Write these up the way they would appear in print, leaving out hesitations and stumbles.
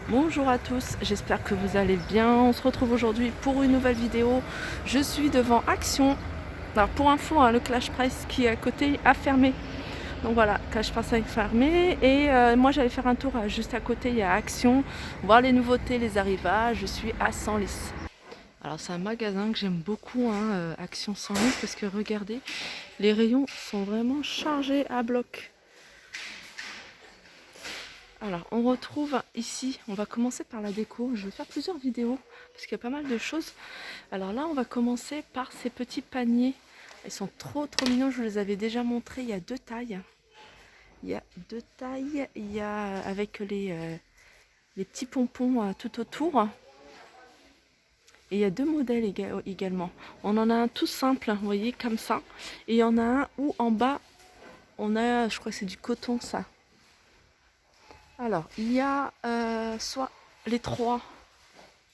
Bonjour à tous, j'espère que vous allez bien. On se retrouve aujourd'hui pour une nouvelle vidéo. Je suis devant Action. Alors pour info, le Clash Price qui est à côté a fermé. Donc voilà, Clash Price a fermé. Et moi j'allais faire un tour juste à côté, il y a Action. Voir les nouveautés, les arrivages. Je suis à Senlis. Alors c'est un magasin que j'aime beaucoup, Action Senlis, parce que regardez, les rayons sont vraiment chargés à bloc. Alors, on retrouve ici, on va commencer par la déco. Je vais faire plusieurs vidéos parce qu'il y a pas mal de choses. Alors là, on va commencer par ces petits paniers. Ils sont trop mignons, je vous les avais déjà montrés. Il y a deux tailles. Il y a deux tailles. Il y a avec les petits pompons tout autour. Et il y a deux modèles également. On en a un tout simple, vous voyez, comme ça. Et il y en a un où en bas, on a, je crois que c'est du coton ça. Alors, il y a soit les trois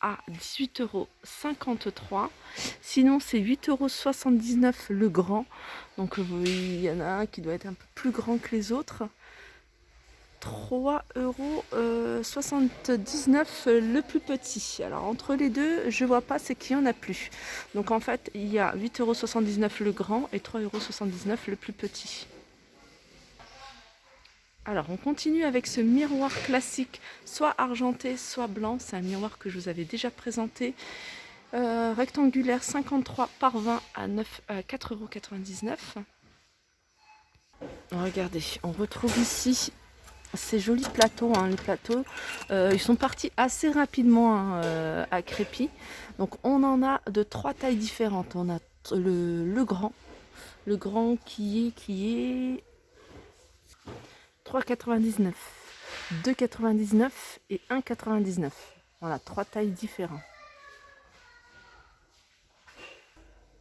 à 18,53 €. Sinon, c'est 8,79 € le grand. Donc, il y en a un qui doit être un peu plus grand que les autres. 3,79 € le plus petit. Alors, entre les deux, je vois pas c'est qu'il y en a plus. Donc, en fait, il y a 8,79 € le grand et 3,79 € le plus petit. Alors, on continue avec ce miroir classique, soit argenté, soit blanc. C'est un miroir que je vous avais déjà présenté. Rectangulaire 53 par 20 à 4,99 €. Regardez, on retrouve ici ces jolis plateaux. Les plateaux, ils sont partis assez rapidement à Crépy. Donc, on en a de trois tailles différentes. On a le grand qui est 3,99 €, 2,99 € et 1,99 €. Voilà, trois tailles différentes.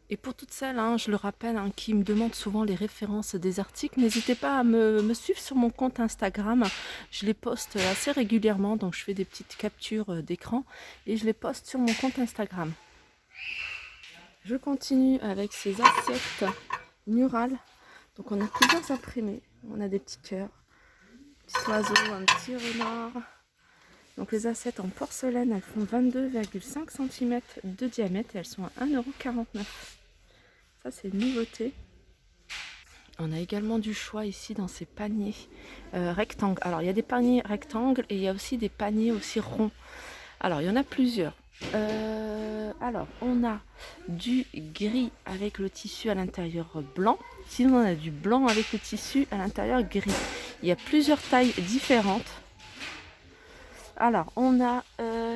Et pour toutes celles, je le rappelle, qui me demandent souvent les références des articles, n'hésitez pas à me suivre sur mon compte Instagram. Je les poste assez régulièrement, donc je fais des petites captures d'écran et je les poste sur mon compte Instagram. Je continue avec ces assiettes murales. Donc on a plusieurs imprimés. On a des petits cœurs, un petit oiseau, un petit renard. Donc les assiettes en porcelaine, elles font 22,5 cm de diamètre et elles sont à 1,49 €. Ça, c'est une nouveauté. On a également du choix ici dans ces paniers rectangles. Alors, il y a des paniers rectangles et il y a aussi des paniers aussi ronds. Alors, il y en a plusieurs. Alors, on a du gris avec le tissu à l'intérieur blanc. Sinon, on a du blanc avec le tissu à l'intérieur gris. Il y a plusieurs tailles différentes. Alors, on a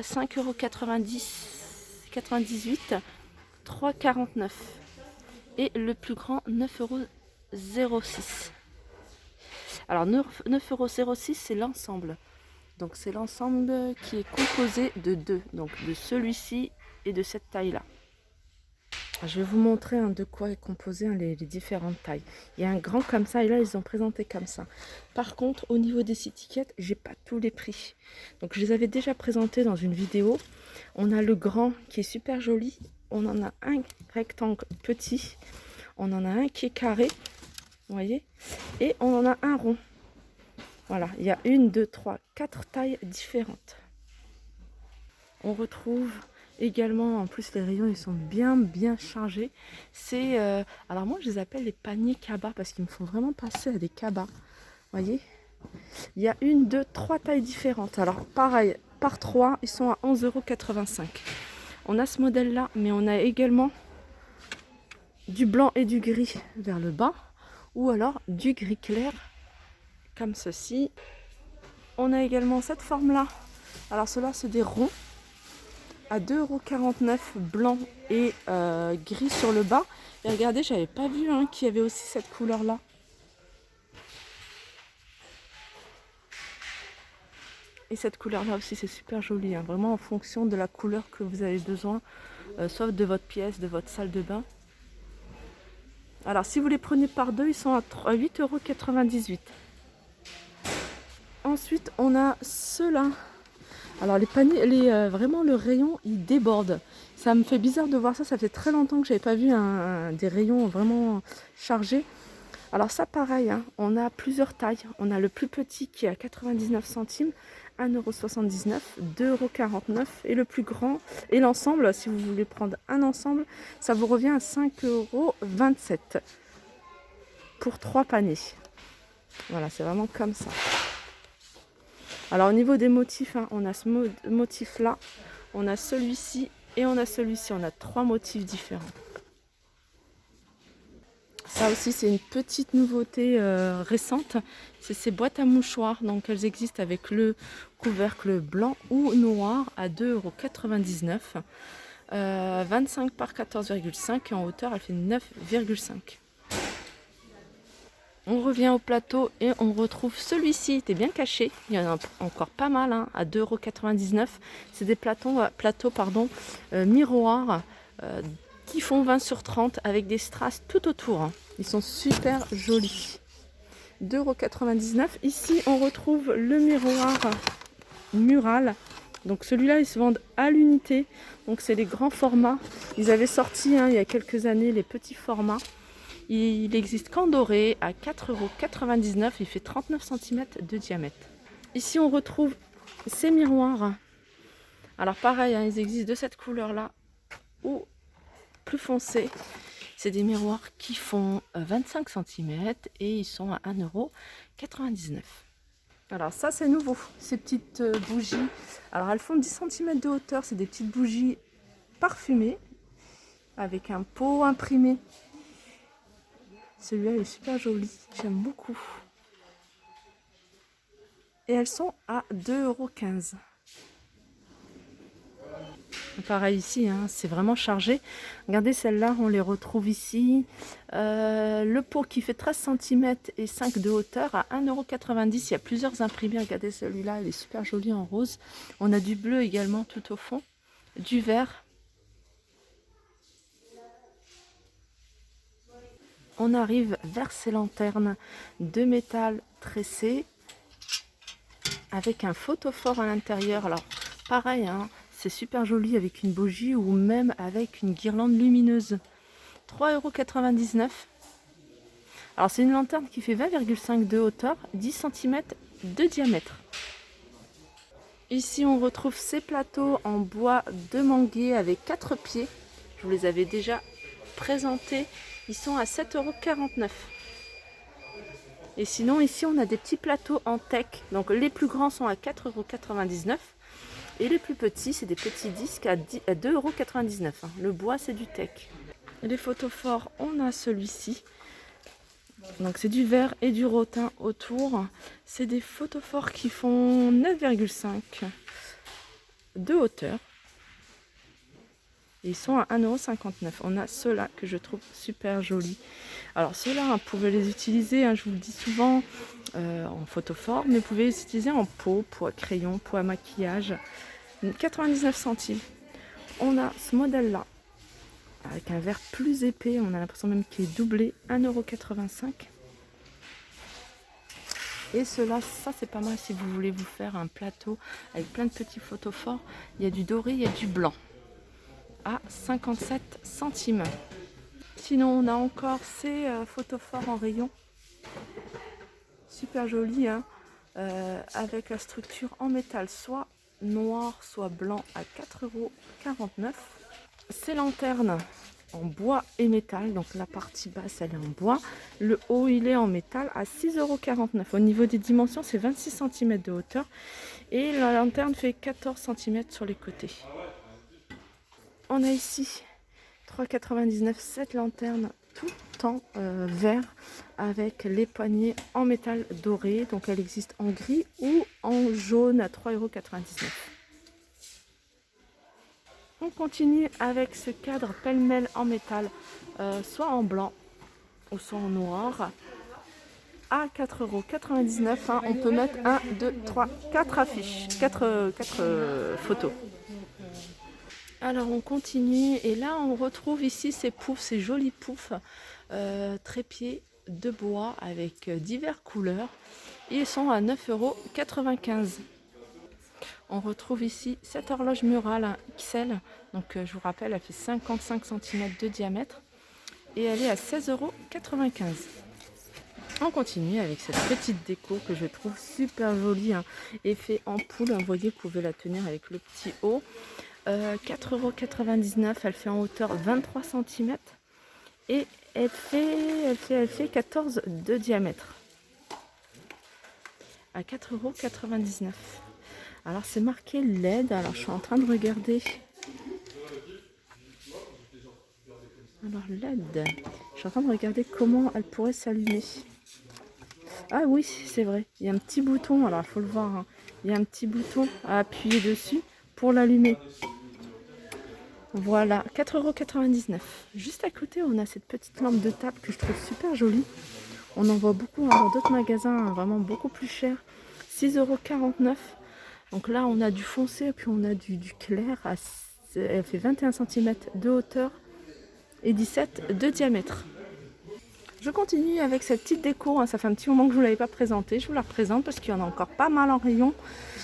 5,98 €, 3,49 € et le plus grand 9,06 €. Alors 9,06 €, c'est l'ensemble. Donc c'est l'ensemble qui est composé de deux. Donc de celui-ci et de cette taille-là. Je vais vous montrer de quoi est composé les différentes tailles. Il y a un grand comme ça et là ils ont présenté comme ça. Par contre au niveau des étiquettes, j'ai pas tous les prix. Donc je les avais déjà présentés dans une vidéo. On a le grand qui est super joli. On en a un rectangle petit. On en a un qui est carré. Vous voyez. Et on en a un rond. Voilà, il y a 1, 2, 3, 4 tailles différentes. On retrouve également, en plus les rayons ils sont bien chargés. C'est, alors moi je les appelle les paniers cabas parce qu'ils me font vraiment passer à des cabas. Vous voyez, il y a 1, 2, 3 tailles différentes. Alors pareil, par 3, ils sont à 11,85 €. On a ce modèle là, mais on a également du blanc et du gris vers le bas, ou alors du gris clair comme ceci. On a également cette forme là. Alors ceux-là c'est des ronds à 2,49 € blanc et gris sur le bas. Et regardez, j'avais pas vu qu'il y avait aussi cette couleur là. Et cette couleur là aussi c'est super joli, vraiment en fonction de la couleur que vous avez besoin, soit de votre pièce, de votre salle de bain. Alors si vous les prenez par deux, ils sont à 8,98 €. Ensuite on a ceux-là. Alors les paniers, vraiment le rayon il déborde. Ça me fait bizarre de voir ça, ça fait très longtemps que j'avais pas vu des rayons vraiment chargés. Alors ça pareil, on a plusieurs tailles. On a le plus petit qui est à 99 centimes, 1,79 €, 2,49 €. Et le plus grand, et l'ensemble, si vous voulez prendre un ensemble, ça vous revient à 5,27 € pour 3 paniers. Voilà, c'est vraiment comme ça. Alors au niveau des motifs, hein, on a ce motif là, on a celui-ci et on a celui-ci. On a 3 motifs différents. Ça aussi, c'est une petite nouveauté récente. C'est ces boîtes à mouchoirs. Donc, elles existent avec le couvercle blanc ou noir à 2,99 €. 25 par 14,5 et en hauteur, elle fait 9,5. On revient au plateau et on retrouve celui-ci. Il était bien caché. Il y en a encore pas mal hein, à 2,99 €. C'est des plateaux miroirs. Qui font 20 sur 30 avec des strass tout autour. Hein. Ils sont super jolis. 2,99 €. Ici, on retrouve le miroir mural. Donc celui-là, ils se vendent à l'unité. Donc c'est les grands formats. Ils avaient sorti hein, il y a quelques années les petits formats. Il existe qu'en doré à 4,99 €. Il fait 39 cm de diamètre. Ici, on retrouve ces miroirs. Alors pareil, hein, ils existent de cette couleur-là ou plus foncé. C'est des miroirs qui font 25 cm et ils sont à 1,99 €. Alors ça c'est nouveau, ces petites bougies. Alors elles font 10 cm de hauteur, c'est des petites bougies parfumées avec un pot imprimé. Celui-là est super joli, j'aime beaucoup. Et elles sont à 2,15 €. Pareil ici, hein, c'est vraiment chargé. Regardez celles-là, on les retrouve ici. Le pot qui fait 13 cm et 5 de hauteur à 1,90 €. Il y a plusieurs imprimés. Regardez celui-là, il est super joli en rose. On a du bleu également tout au fond, du vert. On arrive vers ces lanternes de métal tressé avec un photophore à l'intérieur. Alors pareil, hein, c'est super joli avec une bougie ou même avec une guirlande lumineuse. 3,99 €. Alors c'est une lanterne qui fait 20,5 de hauteur, 10 cm de diamètre. Ici on retrouve ces plateaux en bois de manguier avec 4 pieds. Je vous les avais déjà présentés. Ils sont à 7,49 €. Et sinon ici on a des petits plateaux en teck. Donc les plus grands sont à 4,99 € et les plus petits c'est des petits disques à 2,99 €. Le bois c'est du teck. Les photophores, on a celui-ci. Donc c'est du vert et du rotin autour. C'est des photophores qui font 9,5 de hauteur. Et ils sont à 1,59 €. On a ceux-là que je trouve super jolis. Alors ceux-là, vous pouvez les utiliser, hein, je vous le dis souvent, en photophore, mais vous pouvez les utiliser en pot à crayon, pot à maquillage. 99 centimes. On a ce modèle-là, avec un verre plus épais, on a l'impression même qu'il est doublé, 1,85 €. Et cela, ça c'est pas mal si vous voulez vous faire un plateau avec plein de petits photophores. Il y a du doré, il y a du blanc, à 57 centimes. Sinon, on a encore ces photophores en rayon. Super joli, hein, avec la structure en métal, soit noir, soit blanc, à 4,49 €. Ces lanternes en bois et métal, donc la partie basse elle est en bois, le haut il est en métal à 6,49 €. Au niveau des dimensions, c'est 26 cm de hauteur et la lanterne fait 14 cm sur les côtés. On a ici 3,99 € cette lanterne tout en vert avec les poignées en métal doré. Donc elle existe en gris ou en jaune à 3,99 €. On continue avec ce cadre pêle-mêle en métal, soit en blanc ou soit en noir, à 4,99 €. Hein. On peut mettre 1, 2, 3, 4 affiches, 4 photos. Alors on continue et là on retrouve ici ces poufs, ces jolis poufs trépieds de bois avec diverses couleurs. Ils sont à 9,95 €. On retrouve ici cette horloge murale XL, donc je vous rappelle elle fait 55 cm de diamètre et elle est à 16,95 €. On continue avec cette petite déco que je trouve super jolie, hein. Effet ampoule, hein, vous voyez, vous pouvez la tenir avec le petit haut. 4,99 €, elle fait en hauteur 23 cm et elle fait 14 de diamètre. À 4,99 €. Alors c'est marqué LED, alors je suis en train de regarder. Alors LED, je suis en train de regarder comment elle pourrait s'allumer. Ah oui, c'est vrai, il y a un petit bouton, alors il faut le voir, hein. Il y a un petit bouton à appuyer dessus pour l'allumer. Voilà, 4,99 €. Juste à côté, on a cette petite lampe de table que je trouve super jolie. On en voit beaucoup, hein, dans d'autres magasins, hein, vraiment beaucoup plus cher. 6,49 €. Donc là, on a du foncé et puis on a du clair. Elle fait 21 cm de hauteur et 17 de diamètre. Je continue avec cette petite déco, hein. Ça fait un petit moment que je ne vous l'avais pas présentée. Je vous la représente parce qu'il y en a encore pas mal en rayon.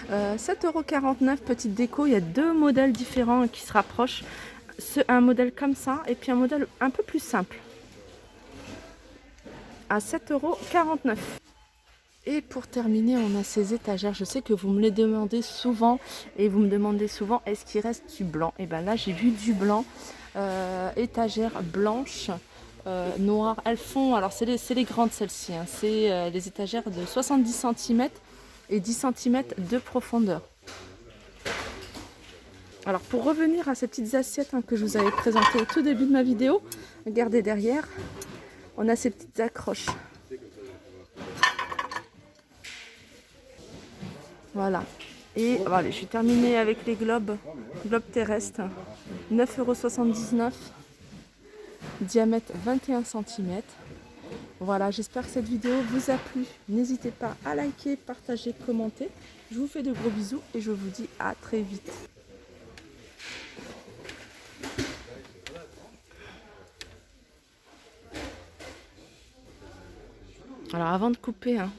7,49 €, petite déco. Il y a deux modèles différents qui se rapprochent. Un modèle comme ça et puis un modèle un peu plus simple. À 7,49 €. Et pour terminer, on a ces étagères. Je sais que vous me les demandez souvent et vous me demandez souvent est-ce qu'il reste du blanc. Et bien là, j'ai vu du blanc. Étagères blanches. Noires, elles font, alors c'est les grandes celles-ci, hein. C'est les étagères de 70 cm et 10 cm de profondeur. Alors pour revenir à ces petites assiettes, hein, que je vous avais présentées au tout début de ma vidéo, regardez derrière, on a ces petites accroches. Voilà. Et voilà, je suis terminée avec les globes terrestres, 9,79 €. Diamètre 21 cm. Voilà, j'espère que cette vidéo vous a plu. N'hésitez pas à liker, partager, commenter. Je vous fais de gros bisous et je vous dis à très vite. Alors avant de couper, hein,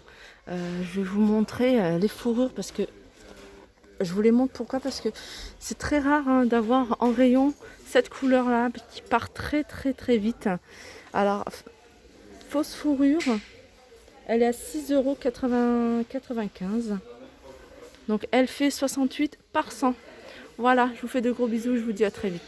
je vais vous montrer les fourrures parce que je vous les montre pourquoi, parce que c'est très rare, hein, d'avoir en rayon cette couleur là qui part très vite. Alors fausse fourrure, elle est à 6,95 €. Donc elle fait 68 par 100. Voilà, je vous fais de gros bisous, je vous dis à très vite.